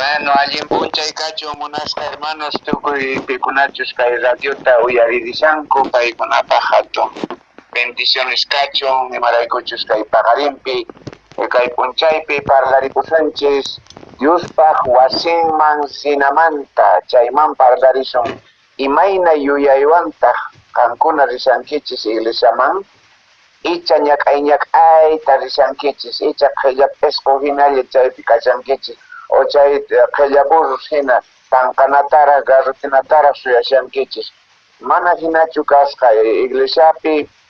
Bueno, alguien puncha y cacho monasca hermanos tuco y picunachos kay radiota uyaridisanco kay kunapajato. Bendiciones cacho, ni maraicochos kay pagarimpi, kay punchaypi parlarico Sánchez, Dios paj wasinman sinamanta, chayman parlarison, imayna yuyayuanta, kankuna risankichis iglesiaman, icha ñak'ay tarisankichis, icha qhillap escoginalla chaypi kachankichis, o chay qhillaburus hina panqanatara garrutinatara suyashankichis. Mana hinachu kasqa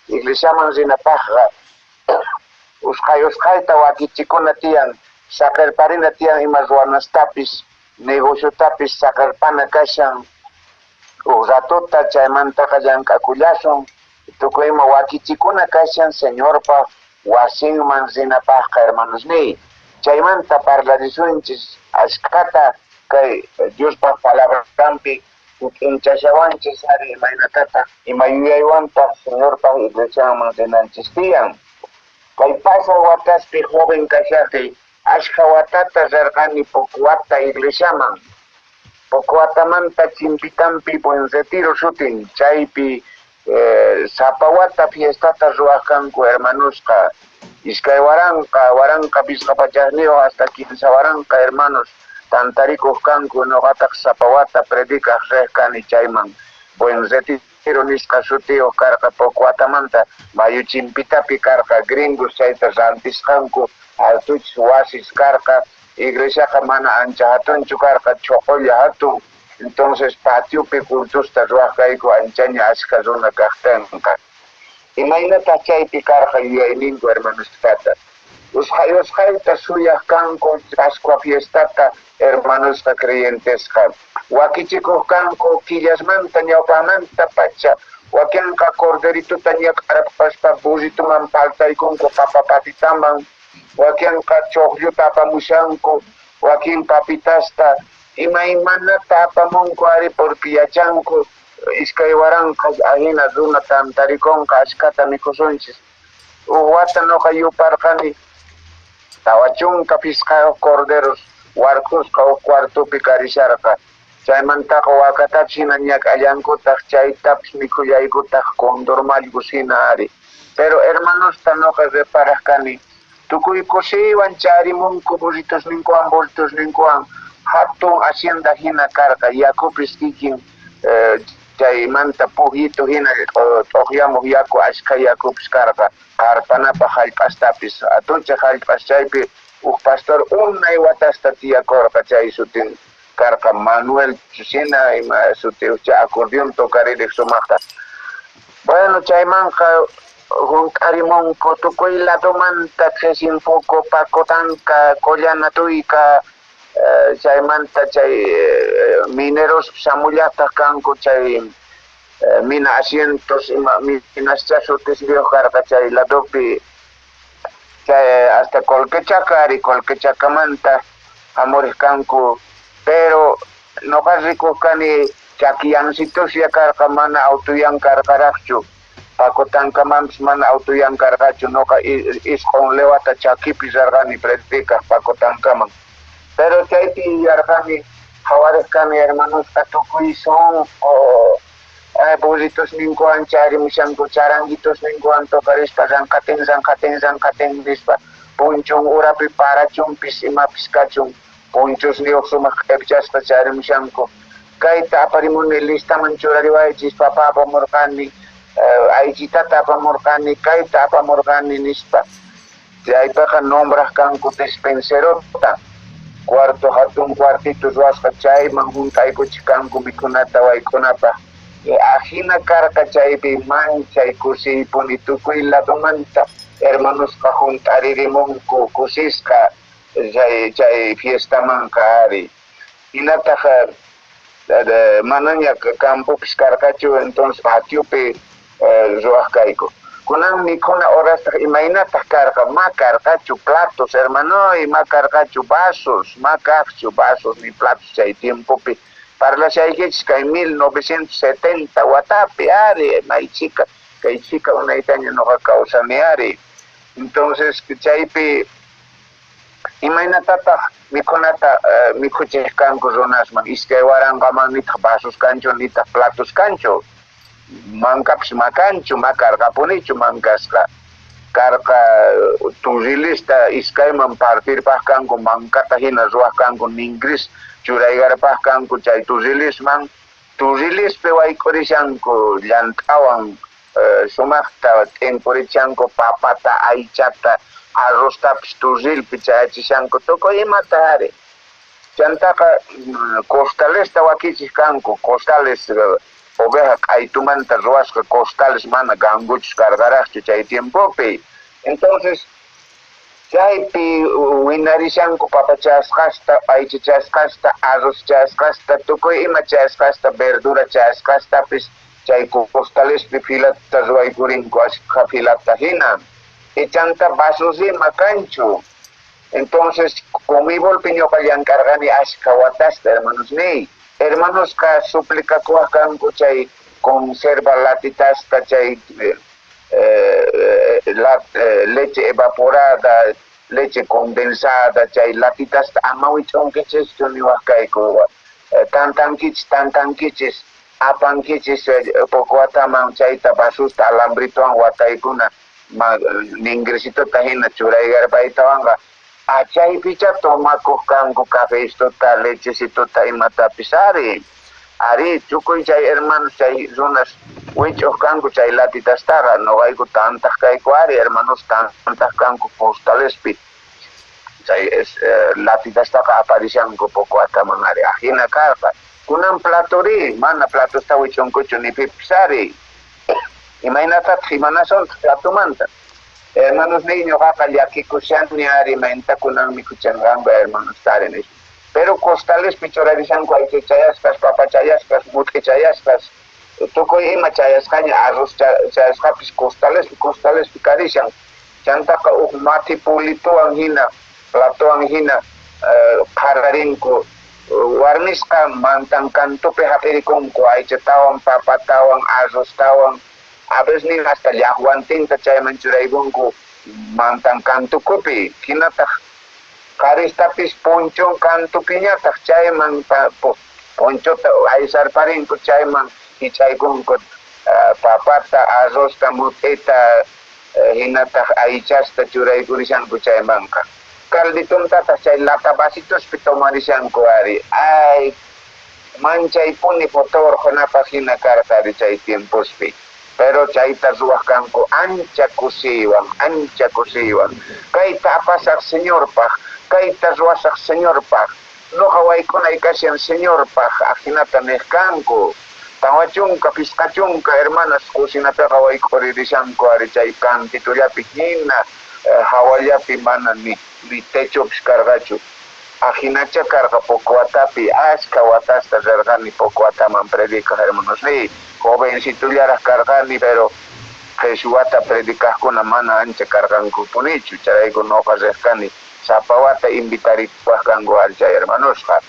iglesiaman rinapaqqa usqayta wakichikuna tiyan, saqirparina tiyan ima ruwanastapis, negociotapis saqirpana kashan, ratuta chaymantaqa llank'akullasun, tukuyma wakichikuna kashan señorpa wasinman rinapaqqa hermanos niy. Chaymanta parlarisunchis ashkata kay Diospa palabrampi inchashawanchis ari imaynatata imayuyaywanta señorpa iglesiaman rinanchis tiyan. Kay pasay wataspi joven kashaqi ashka watata rirqani Pucuata iglesiaman. Pucuatamanta Chimpitampi Buen Retiro shutin chaypi sapawata fiestata ruwaqkanku hermanosqa. Iskay waranqa pisqapachaqniyo hasta 15 waranqa hermanos tantarikuq kanku noqataq sapawata predikaq riqkani chayman Buen Retiro nisqa sutiyuq karqa Pucuatamanta mayu Chimpitapi karqa gringos chayta rantisqanku altuchis wasis karqa iglesiaqa mana ancha hatunchu karqa choqolla hatun entonces patiopi cultusta ruwaqkayku anchaña ashka runa kaqtinqa. Imaynataq chaypi karqa yuyayninku hermanosqata. Usqayta suyaq kanku Pascua fiestata hermanosqa creyentesqa. Wakichikuq kanku killasmanta ñawpamanta pacha. Wakinqa corderituta ñaqarapaspa burrituman paltaykunku papa patitaman. Wakinqa choqlluta apamushanku. Wakin papitasta imaymanata apamunku ari porque yachanku. Iskay waranqa ahina runa tantarikunqa ashkata mikusunchis. Wata noqa yuparqani tawachunka pisqayuq corderos warkusqa cuartupi karisharqa. Chaymantaqa wakatapish hina ñak'allankutaq chaytapis mikuyaykutaq condormallgus hina ari. Pero hermanosta noqa reparaqkani tukuy kusiywan charimunku burritosninkuwan bolitosninkuwan hatun hacienda hina karqa yakupis kikin chaymanta pujito hina t'uqyamuq yaku ashka yakupis karqa qarpanapaq hallp'astapis atucha hallp'as chaypi uq pastor unay watasta tiyakurqa chay sutin karqa Manuel Chusina ima sutiucha acordeon tocaririq sumaqta. Bueno chaymanqa hunk'arimunku tukuy ladumanta Tresinpuku Pacotanca Collanatuyqa chaymanta chay mineros samullaqtaq kanku chay mina asientos ima minascha sutispiyuq karqa chay ladopi chay hasta Colquechaca ari Colquechakamanta hamuriq kanku pero noqa rikuqkani chakiyansitusia karqa mana autoyankarqaraqchu Pacotancamanpis mana autoyankarqachu noqa isqun lewata chakipi rirqani predikaq Pacotancaman. Pero chaypi yarqani qhawarisqani hermanosqa tukuy son burritos ninkuwan charimushanku charanguitos ninkuwan toqarispa ranqatin nispa punchun urapi parachumpis imapis kachun punchos niyuq sumaq q'ipchasqa charimushanku kayta aparimuni listaman churariwaychis papa apamurqani aychitata apamurqani kayta apamurqani nispa chaypaqa nombraq kanku dispenserota cuarto hatun cuartito ruwasqa chayman hunt'aykuchik kanku mikunata waykunapaq ahina karqa chaypi manchay kusiypuni tukuy ladumanta hermanosqa hunt'aririmunku kusisqa chay fiestamanqa ari hinataq manaña campopis karqachu entonces patiopi ruwaqkayku. Kunan mikhuna horastaq imaynataq karqa ma karqachu platos hermano ma karqachu vasos ma kaqchu vasos ni platos chay tiempopi parlashaykichis kay 1970 watapi ari maychika kay chika unaytaña noqa kawsani ari entonces chaypi Imaynatata mikhunata mikhuchishkanku runasman iskay waranqaman nitaq vasos kanchu nitaq platos kanchu mankapish makanchu makarqapunichu mankaska karqa turilista iskayman partirpaq kanku mankata hina ruwaq kanku ninkris churaygarpaq kanku chay turilisman turilispi waykurishanku llantawan sumaqta t'inpurishanku papata aychata arrostapish turilpi chayachishanku tukuy imata ari chantaqa costalesta wakichik kanku costales oveja q'aytumanta ruwasqa costales mana ganguchus karqaraqchu chay tiempopi entonces chaypi winarishanku papa chasqasta aycha chasqasta arroz chasqasta tukuy ima chasqasta verdura chasqastapis chay costalespi filata ruwaykurinku ashka filata hina chanta vasos ima kanchu entonces comibol ñuqa llankarqani ashka watasta hermanos ka suplicakuaq kanku chay conserva latitasta chay leche evaporada leche condensada chay latitasta ama wich'unkichishchu niwaq kayku tantankichis apankichis poco wataman chayta vasusta alambritowan wataykuna ningresitota hina churaygarpaytawanqa achaypicha tomakuq kanku cafecitota lechecitota imatapis ari tukuy chay hermanos chay runas wich'uq kanku chay latitastaqa noqayku tantaq kayku ari hermanos tantaq kanku postalespi chay latitastaqa aparishanku poco wataman ari ajina karqa kunan platori mana platosta wich'unkuchu ni pipis ari imaynatataq imanasontaq platumanta hermanos ñuqaqa llakikushanmi ari imaynata kunan mikuchanqanku hermanos tarinis pero costalespi churarishanku aycha chayasqas papa chayasqas mutqi chayasqas tukuy ima chayasqaña arroz chayasqapis costalespi karishan chantaqa huk mati pulituwan hina platowan hina qararinku warmisqa mantan cantupi hapirikunku aychatawan papatawan arroztawan a veces ni hasta llaqwantinta chayman churaykunku mantan cantukupi hinataq qaristapis ponchon cantupiñataq chayman ponchota aysarparinku chayman hichaykunku papata arrozta mut'ita hinataq aychasta churaykurishanku chaymanqa caldituntataq chay lata vasitospi tomarishanku ari ay manchaypuni fotorqunapaq hina karqa ari chay tiempospi pero chayta ruwaq kanku ancha kusiywan kayta apasaq señorpaq kayta ruwasaq señorpaq nuqa waykunay kashan señorpaq ajinata niq kanku tawachunka pisqachunka hermanas kusinapiqa wayk'uririshanku ari chay kantitullapi hina hawallapi mana ni techopis karqachu ajinacha karqa poco watapi ashka watasta rirqani poco wataman predicaq hermanos jovencitullaraq karqani pero qhishwata predicaqkuna mana ancha karqankupunichu charayku noqa riqkani sapa wata invitaripaq kanku ari chay hermanosqa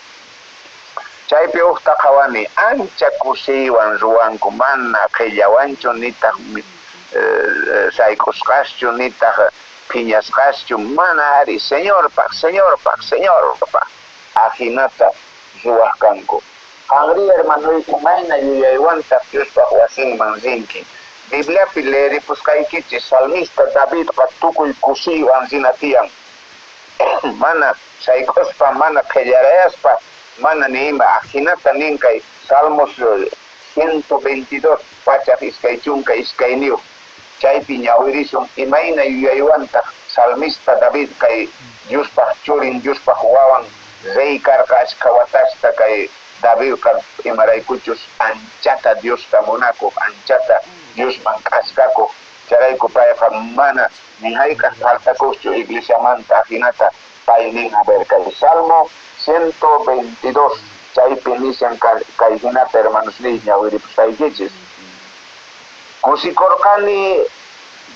chaypi uqta qhawani ancha kusiywan ruwanku mana qillawanchu nitaq sayk'usqaschu nitaq phiñasqaschu mana ari señorpaq ajinata ruwaq kanku qanri hermanoyku mayna yuyaywantaq Diospaq wasinman rinki Bibliapi leeripusqaykichis salmista Davidqa tukuy kusiywan rina tiyan mana sayk'uspa mana qillarayaspa mana nima ajinata ninkay Salmos 122 pachaq iskay chunka iskay niw chaypi ñawirisun imayna yuyaywantaq salmista David kay Diospaq churin Diospaq wawan rey karqa ashka watasta kay Davidqa imaraykuchus anchata Diosta munakuq anchata Diosman k'askakuq charayku payqa mana ni hayk'aq faltakuqchu iglesiamanta ajinata pay nin haber kay Salmo 122 chaypi nishan kay hinata hermanos ni ñawiripusqaykichis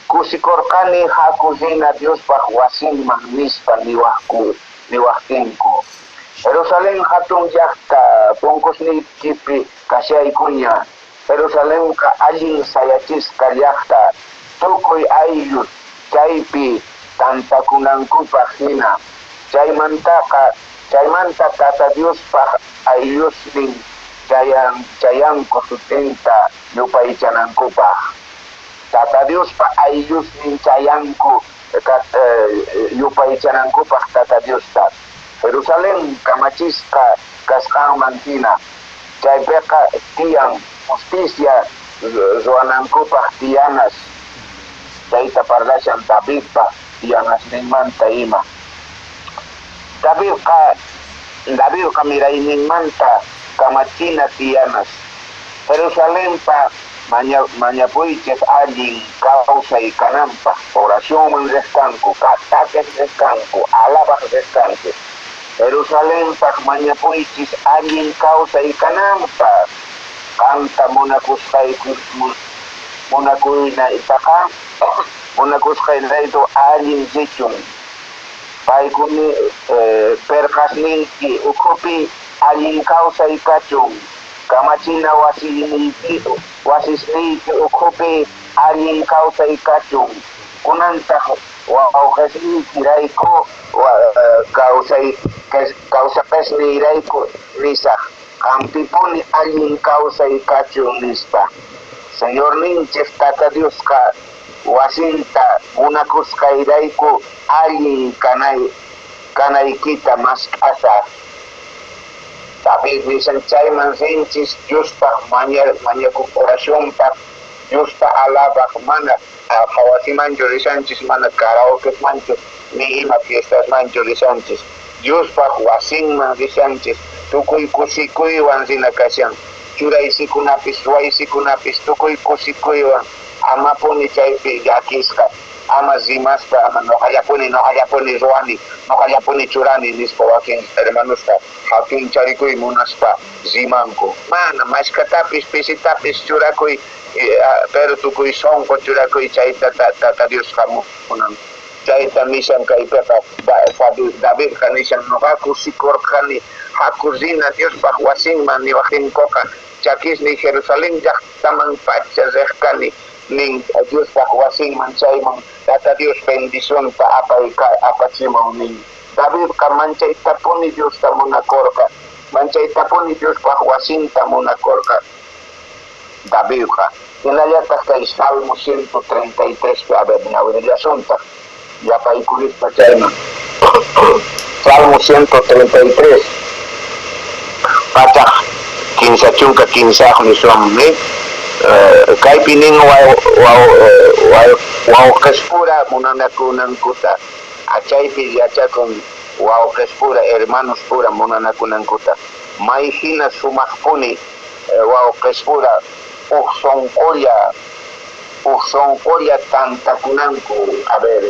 kusikorqani hakusina Diospaq wasinman nispa niwaqtinku Jerusalén hatun llaqta punkusnikipi kashaykuña Jerusalénqa allin sayachisqa llaqta tukuy ayllu chaypi tantakunankupaq hina chaymanta tata Diospaq ayllosnin chayanku sutenta yupaychanankupaq. Tata Diospa ayllosnin chayanku yupaychanankupaq tata Diosta. Jerusalén kamachisqa kasqanman hina. Chaypiqa tiyan justicia ruwanankupaq tiyanas. Chayta parlashan Davidpa tiyanasninmanta ima. Davidqa mirayninmanta kamachina tiyanas. Jerusalénpa mañapuychis allin kawsay kananpaq oracionman reskanku, ataques reskanku, alabaq reskanku. Jerusalénpaq mañapuychis allin kawsay kananpaq. Kanta munakusqaynayto allin zichun. Paykuni perqasninki ukhupi allin kawsay kachun. Kamachina wasisniyki ukhupi allin kawsay kachun. Kunantaq wawqasniykirayku kawsaqasniyrayku nisaq. Qampipuni allin kawsay kachun nispa. Señor ninchik Tata Diosqa wasinta munakusqayrayku allin kanaykita mask'asa. David nisan chayman sinchis Diospaq mañakuq oracionpaq Diosta alabaq mana hawasimanchu risanchis mana karaokemanchu ni ima fiestasmanchu risanchis. Diospaq wasinman risanchis tukuy kusikuywan sina kashan. Churaysikunapis waysikunapis tukuy kusikuywan amapuni chaypi llakisqa. Ama zimaspa ama noqallapuni ruwani, noqallapuni churani nispa wakin hermanosqa hatun charikuy munaspa zimanku. Mana mashkatapis pisitapis churakuy pero tukuy sonqo churakuy chayta Tata Diosqa munan. Chayta nishan kaypiqa Davidqa nishan noqaku sikurqani hakurrina Diospaq wasinman niwaqtinkuqa chakisni Jerusalén llaqtaman pacha riqkani nin Diospaq wasinman chayman Tata Dios bendicionta apachimun nin. Davidqa manchaytapuni Diosta munakurqa, manchaytapuni Diospaq wasinta munakurqa Davidqa. Hinallataq kay Salmo 133 a ver ñawirillasunta yapaykurispa chayman. Salmo 133 pachaq kinsachunka kinsaqmi suamni kaypinin wawqespura munanakunankuta achaypi yachakun wawqespura hermanospura munanakunankuta mayhina sumaqpuni wawqespura uqsonqolla tantakunanku a ver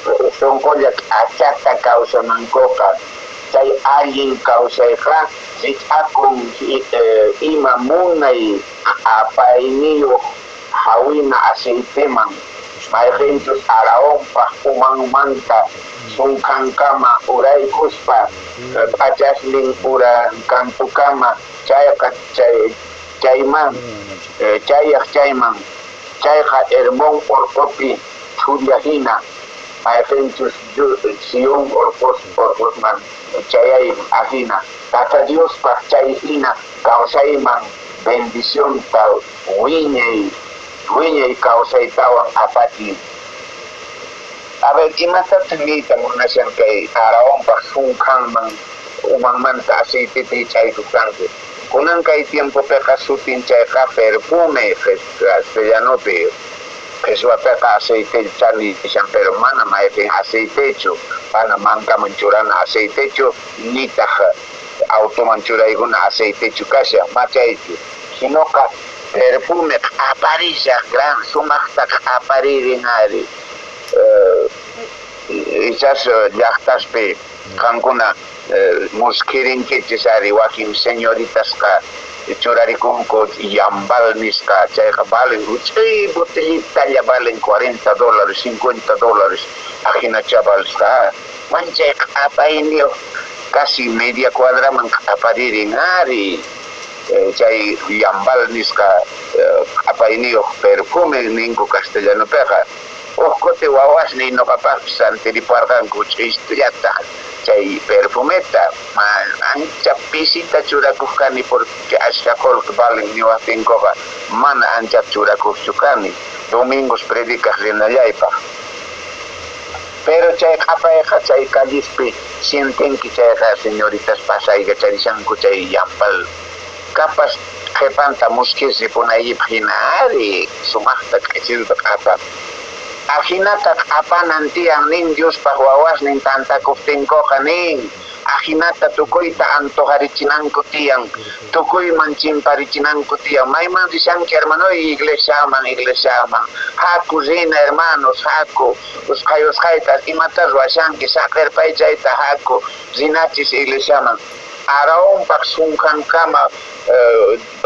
uqsonqolla achata kawsanankuqa chay allin kawsayqa riq'akun ima munay apayniyuq hawina aceiteman mayqinchus araonpaq umanmanta sunqankama uraykuspa p'achasnin urankantukama chayqa chayman chayman chayqa Hermón urqupi churiyahina mayqinchus Sion urqusman chayay ahina Tata Diospaq chayhina kawsayman bendicionta wiñay kawsaytawan apatin. A ver, imatataq niyta munashan kay araonpaq sunqanman umanmanta aceitepi chaykukanku. Kunan kay tiempopiqa sutin chayqa perfume castellanopi qhichwapiqa aceite chani nishan pero mana mayqin aceitechu mana mankaman churana aceitechu nitaq automan churaykuna aceitechu kasha machaychu sinoqa perfume aparisha gran sumaqta aparirin ari quizás llaqtaspi qankuna musquirinkichis ari wakin señoritasqa churarikunku yambal nisqa chayqa valen chay botellita valen $40, $50 ajina chavalsqa manchayqa apayniyo casi media cuadraman aparirin ari chay yambal nisqa apayniyo perfume ninku castellanopiqa uqkuti wawasni noqapaqpis antiriparqanku chaystullata chay perfumeta ancha pisita churakuqkani porque ashkaqol valen niwatinkoqa mana ancha churakuqchukani domingos predicas rinallaypaq pero chay qhapayqa chay callispi sientenki chayqa señoritas pasayqa charishanku chay yampal kapas qhipanta muskisi punaypaq hina ari sumaqta q'ichirta qhapa ajinata q'apanan tiyan nin Diospaq wawasnin tantakuptinkoqa nin ajinata tukuyta antojarichinanku tiyan tukuyman chimparichinanku tiyan mayman rishanki hermanoy iglesiaman haku rina hermanos haku usqayta imata ruwashanki saqirpay chayta haku rinachis iglesiaman araonpaq sunqankama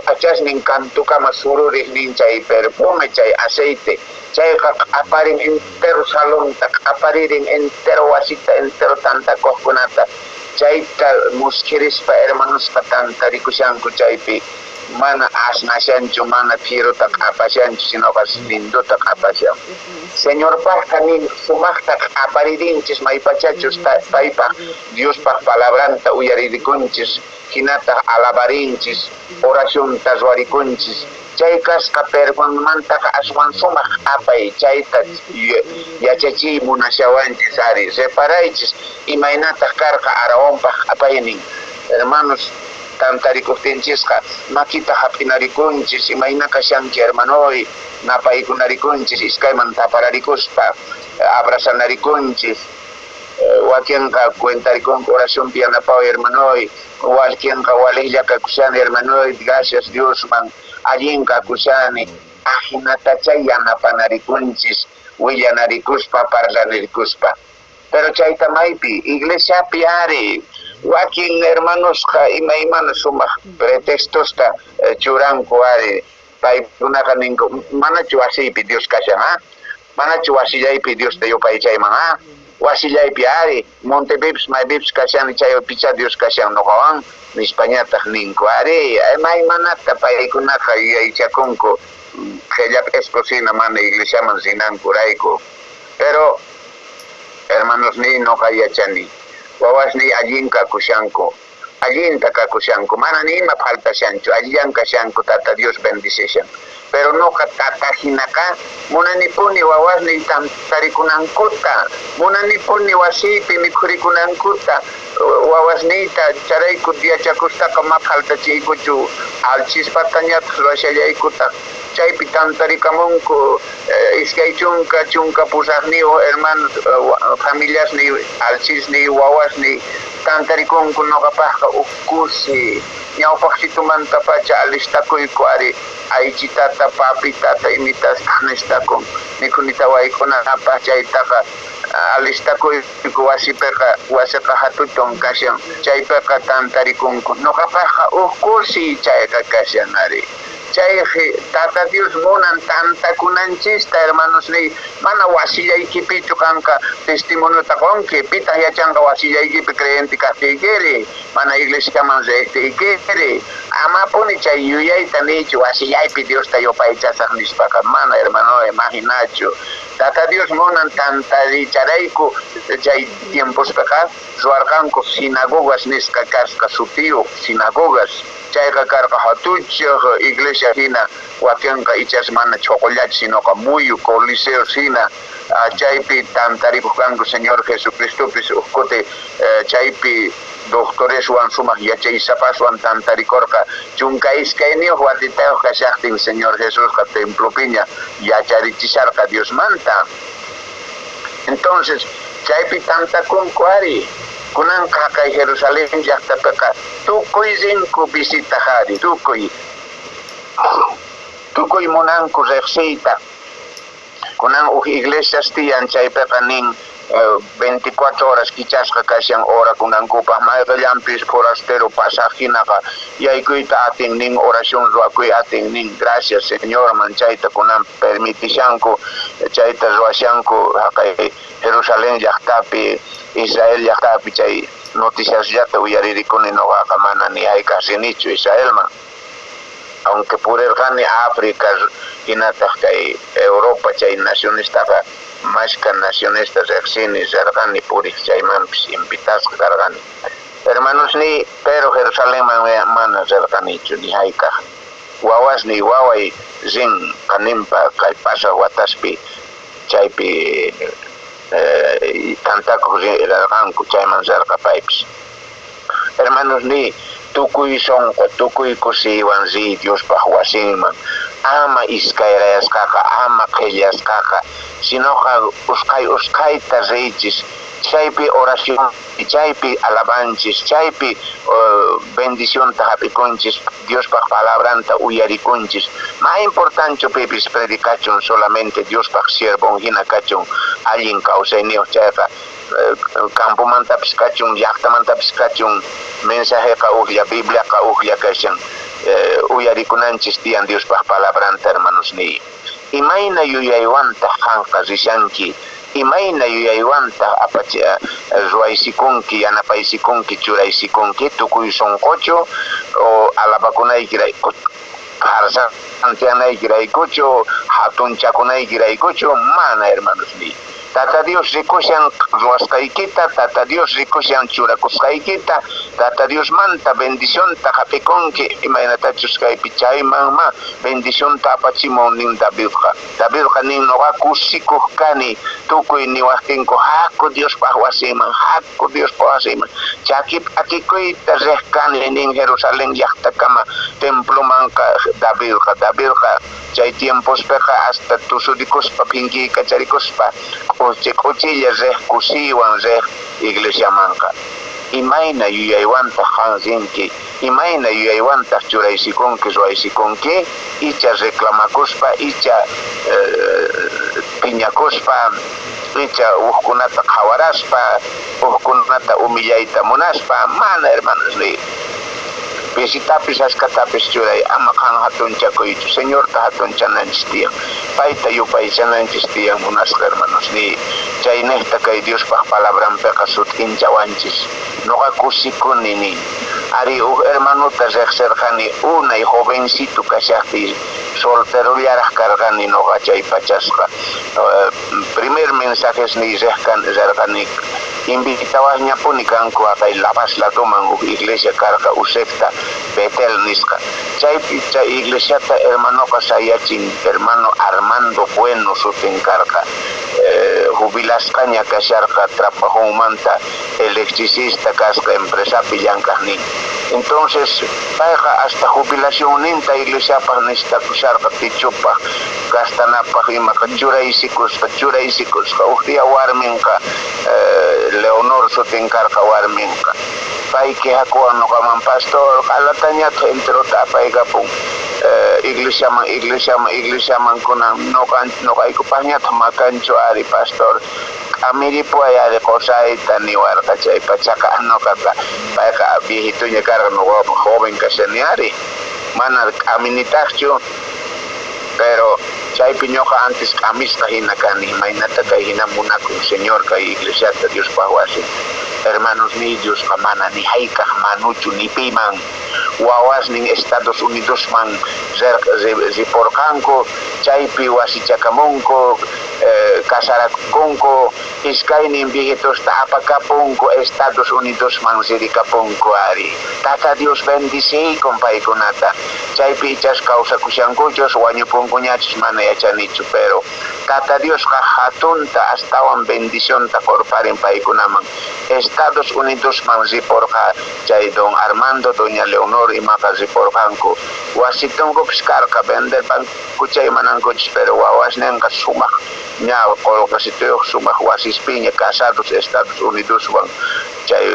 achasnin kantukama sururiq nin chay perfume chay aceite chayqa aparin entero salonta aparirin entero wasita entero tantakuqkunata chayta muskirispa hermanospa tantarikushanku chaypi mana asnashanchu mana fierota q'apashanchu sinoqa linduta q'apashan señorpaqqa nin sumaqta aparirinchis maypachachus paypaq Diospaq palabranta uyaririkunchis hinata alabarinchis oracionta ruwarikunchis chay kasqa perfumemantaqa aswan sumaq apay chayta yachachiy munashawanchis ari reparaychis imaynataq karqa arawanpaq apaynin hermanos tantarikuqtinchisqa makita hap'inarikunchis imayna kashanki hermanoy napaykunarikunchis iskayman tapararikuspa abrazanarikunchis wakinqa cuentarikunku oracionpi yanapaway hermanoy walkinqa waliyllaqa kushani hermanoy gracias Diosman allinqa kushani ajinata chay yanapanarikunchis willanarikuspa parlanarikuspa pero chayta maypi iglesiapi ari wakin hermanosqa imaymana sumaq pretextosta churanku ari paykunaqa ninku manachu wasiypi Dios kashan manachu wasillaypi Diosta yupaychayman wasillaypi ari Montepipas maypipas kashan chay picha Dios kashan noqawan nispañataq ninku ari maymanata paykunaqa yaychakunku qillap escocina mana iglesiaman rinankurayku pero hermanos ni noqa yachani wawasni allinka kushanku allinta kakushanku mana nima faltashanchu allan kashanku tata Dios bendiceshan pero noqa tata hinaka munanipuni wawasni tantarikunankuta munanipuni wasiypi mikhurikunankuta wawasniyta charayku diachakustaqa ma faltachiykuchu alchispatañataq ruwashallaykuta chaypi tantarikamunku iskay chunka pusaqniyu hermanos familiasni alchisni wawasni tantarikunku noqapaqqa ukkusi ñawpaqsitumanta pacha alistakuyku ari aychitata papitata imitas nistakun mikhunita waykunapaq chaytaqa alistakuyku wasiqa hatutun kashan chaypiqa tantarikunku noqapaqqa ukkusi chayqa kashan ari chay tata Dios munan tantakunanchista hermanos ni mana wasillaykipichu kanka testimonio taqonki pitaq yachanqa wasillaykipi creyente kaqtiykiri mana iglesiaman riqtiykiri amapuni chay yuyayta nichu wasillaypi Diosta yupaychasaq nispaqa mana hermano imaginachu tata Dios munan tantaricharayku chay tiempospiqa ruwarqanku sinagogas nisqa kasqa sutiyu sinagogas chayqa karqa hatuchiq iglesia hina wakinqa ichas mana choqollachi sinoqa muyu coliseos hina chaypi tantarikuqkanku Señor Jesucristopis ukkuti chaypi doctoreswan sumaq yachaysapaswan tantarikurqa chunka iskayniyuq watitayuq kashaqtin Señor Jesusqa templopiña yacharichisharqa Diosmanta entonces chaypi tantakunku ari kunanqa kay Jerusalén llaqtapiqa tukuy rinku visitaqari tukuy munanku riqsiyta kunan uj iglesias tiyan chaypiqa nin 24 horas kichasqa kashan hora kunankupaq mayqallampis forastero pasajinaqa yaykuyta atin nin oración ruwakuy atin nin gracias Señor man chayta kunan permitishanku chayta ruwashanku haqay Jerusalén llaqtapi Israel llaqtapi chay noticiasllata uyaririkuni noqaqa mana ni haykaq rinichu Israelman aunque purerqani África hinataq kay Europa chay nacionestaqa mashka nacionesta riqsini rirqani puriq chaymanpis invitasqa karqani hermanos ni pero Jerusalemman mana rirqanichu ni haykaq wawasni waway rin qaninpa kay pasaq wataspi chaypi tantakuq rirqanku chayman rirqa paypis hermanos ni tukuy sonqo tukuy kusiwan ri Diospaq wasinman ama iskayrayasqaqa ama qhillasqaqa sinoqa uskayta riychis chaypi oración chaypi alabanchis chaypi bendicionta hapikunchis Diospaq palabranta uyarikunchis ma importancho pipis predicachun solamente Diospaq siervon hina kachun allin kawsayniyuq chayqa campomantapis kachun llaqtamantapis kachun mensajeqa uqlla Bibliaqa uqlla kashan uyarikunanchis tiyan Diospaq palabranta hermanos ni imayna yuyaywanta qanqa rishanki imayna yuyaywanta ruwaysikunki yanapaysikunki churaysikunki tukuy sonqochu o alabakunaykirayku harsantianaykiraykuchu hatunchakunaykiraykuchu mana hermanos ni Tata Dios rikushan ruwasqaykita, Tata Dios rikushan churakusqaykita, Tata Dios manta bendicionta hapikunki imaynatachus kaypi chaymanma bendicionta apachimun nin Davidqa. Davidqa nin noqa kusikuq kani tukuy niwaqtinku haku Diospaq wasiman, haku Diospaq wasiman. Chakip'akikuyta riq kani nin Jerusalén llaqtakama templomanqa Davidqa chay tiempospiqa hasta tusurikuspa pinki kacharikuspa kuchilla riq kusiwan riq iglesiamanqa imayna yuyaywanta qansinki imayna yuyaywanta churaysikunki ruwaysikunki icha reclamakuspa icha piñakuspa icha uqkunata qhawaraspa uqkunata umillayta munaspa mana hermanos ni Pesitapis askatapis churay ama qan hatunchakuychu señorta hatunchananchis tiyan payta yupaychananchis tiyan munasqa hermanos ni chay nehta kay Diospaq palabranpiqa sutkinchawanchis noqa kusikuni nin ari hermanuta riqsirqani unay jovencito kashaqpi solterollaraq karqani noqa chay pachasqa primer mensajes ni riqani invitawaqñapuni kanku kay Lavas la Toman iglesia karqa Usekta Betel nisqa chaypi chay iglesiata hermanoqa sayachin hermano Armando Bueno sutin karqa jubilasqaña kasharqa trabajumanta electricista kasqa empresapi llankaqnin entonces payqa hasta jubilación ninta iglesiapaq necesitakusarqa tichupaq gastanapaq imaqa churaysikusqa uq dia warminqa Leonor sutin karqa warminqa payki hakuwan noqaman pastor qalatañata enterota apaykapun iglesiaman kunan noqaykupaqñata makanchu ari pastor amiripuay ari qosayta niwarqa chay pachaqa noqaqa payqa viejituña karqa noqaqa joven kashani ari mana aminitaqchu pero chaypi ñoqa antes k'amisqa hina kani imaynata kay hina munakun señor kay iglesiata Diospaq wasi hermanos ni Diosqa mana ni haykaq manuchu ni piman wawasnin Estados Unidosman riporqanku chaypi wasichakamunku kasarakunku iskaynin viejitosta apakapunku Estados Unidosman sirikapunku ari Tata Dios bendicikun paykunata chaypi ichas kawsakushankuchus wañupunkuñachus mana yachanichu pero Tata Dios hatunta astawan bendicionta korparin paykunaman Estados Unidosman riporqa chay don Armando doña Leonor imaqa riporqanku wasitunkupish karqa vender banku chaymanankuchus pero wawasninqa sumaq ña qolqasituyuq sumaq wasispiña casados Estados Unidoswan chay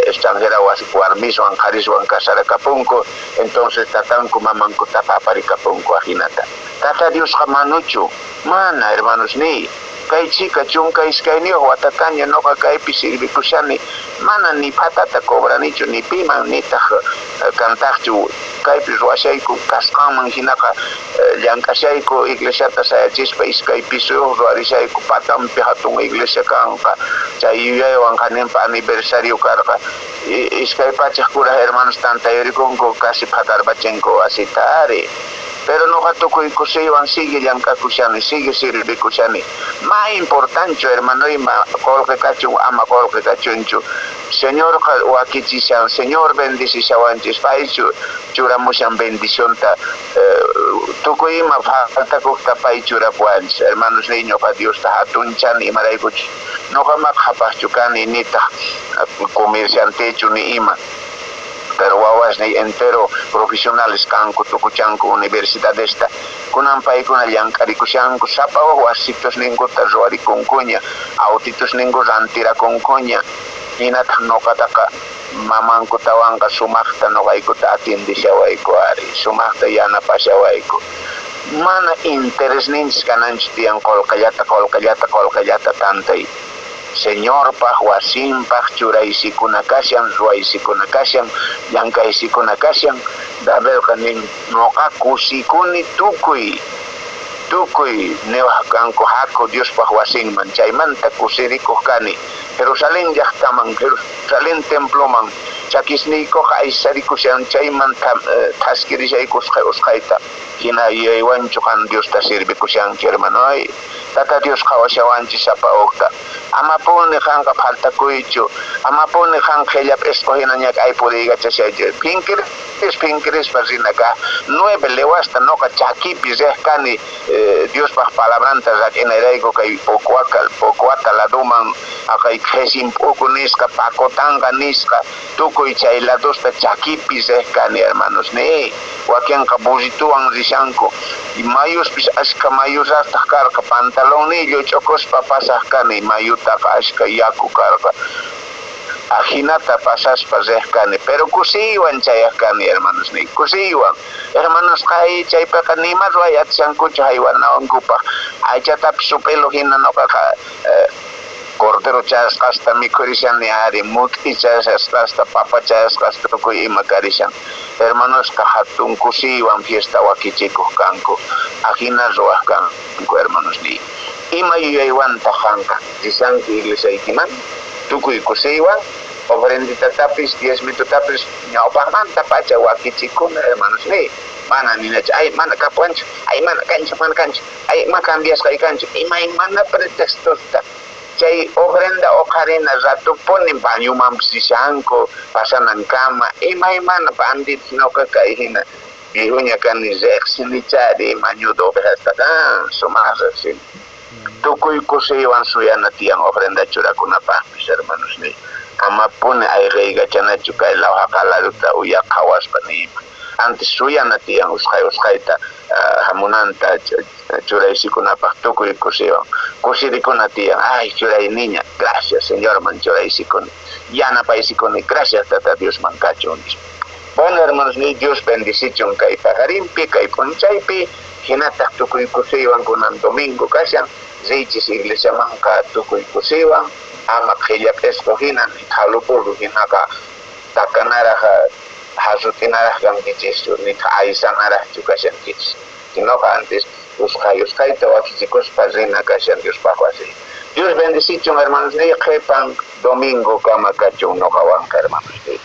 extranjera warmiswan qariswan kasarakapunku entonces tatanku mamanku tapaparikapunku ajinata Tata Diosqa manuchu mana hermanos ni kay chika chunka iskayniyuq watataña noqa kaypi sirvikushani mana ni patata cobranichu ni piman nitaq kantaqchu kaypi ruwashayku kasqanman hinaqa llank'ashayku iglesiata sayachispa iskay pisuyuq ruwarishayku patanpi hatun iglesia kanqa chay yuyaywan qaninpa aniversario karqa iskaypachak kuraj hermanos tantayurikunku casi phatarbachenko asitari. Pero no gato kuikusiwan sigue llankakushani, sigue sirvikushani. Más importante, hermano, y ma colque cacho, ama colque cachunchu. Señor wakichishan, Señor bendicisawanchis, paichu, churamushan bendición ta. Tukuima falta kukta paichura puans, hermanos niños, pa Dios ta hatunchan y maraikuch. No jamak hapachucani ni ta comerciante ni ima. Pero wawas ni entero profesionales kanku tukuchanku universidad esta kunan paikuna llankarikushanku sapa wasitos ninku tarruari kunkuña autitos ninku rantira kunkuña hinata noqataqa mamanku tawanqa sumaqta noqaykuta atindishawayku ari sumaqta yanapashawayku mana interés ninchis kananchis tiyan qolqallata tantay Señor paj wasin paj churaysikuna kashan ruwaysikuna kashan llankaysikuna kashan dabelqa nin noqa kusikuni tukuy newaj kanku haku Dios paj wasinman chaymanta kusirikuq kani Jerusalén llaqtaman Jerusalén temploman chakisniykuq aysarikushan chaymanta thaskirishaykusqa usqayta hina yuyaywanchu kan Diosta sirvikushanki hermanoy tata Dios qhawashawanchis sapa uqta amapuni qanqa faltakuychu amapuni qanqa hillap escogina ñak'ay puriygachashaychu pinkiris pasinaka 9 lewasta noqa chakipi riq kani Dios paq palabranta rak'inarayku kay pocuata laduman akay Jesimpuku nisqa pakotanga nisqa tukuy chay ladosta chakipi riq kani hermanos ni wakinqa burrituwan rishanku y mayuspis ashka mayurraqtaq karqa pantalonillo ch'ukuspa pasaq kani mayutaqa ashka yaku karqa ajinata pasaspa riq kani pero kusiwan chayaq kani hermanos ni kusiwan hermanos kay chaypiqa nima ruwayatishankuchu haywanawankupaq aychatapis supilo hina noqaqa cordero chasqasta mikhurishani ari mut'i chasqasta papa chasqasta tukuy ima karishan hermanosqa hatun kusiwan fiesta wakichikuq kanku ajina ruwaq kanku hermanos ni ima yuyaywanta qanqa rishanki iglesiaykiman tukuy kusiwan ofrenditatapis 10 minutapis ñawpaqmanta pacha wakichikuna hermanos ni mana ninachu ay mana kapuanchu ay mana kanchu ay ma cambiasqa kanchu imaymana pretextosta chay ofrenda oqharina ratupuni bañumanpis rishanku pasanan kama imaymana bandit noqa kay hina viejuña kani riqsinichari mañudo ovejastaqa sumaq riqsini tukuy kusiwan suyana tiyan ofrenda churakunapaqpis hermanos ni amapuni ayqaygachanachu kay lawhaqalaruta uyaqhawaspa nima antes suyana tiyan usqayta hamunanta churaysikunapaq tukuy kusiwan kusirikuna tiyan ay churay niña gracias señor man churaysikuni yanapaysikuni gracias tata Dios man kachunis bueno hermanos ni Dios bendicichun kay pajarimpi kay punchaypi hinataq tukuy kusiwan kunan domingo kashan richis iglesiamanqa tukuy kusiwan ama qhillap escoginan halupuru hinaka takanaraqa hasutinaraq kankichis nitqa aysanaraq kashankichis sinoqa antes usqayta wakichikuspa rina kashan Dios paq wasi Dios bendicichun hermanos ni qhipan domingo kama kachun noqawanqa hermanos ni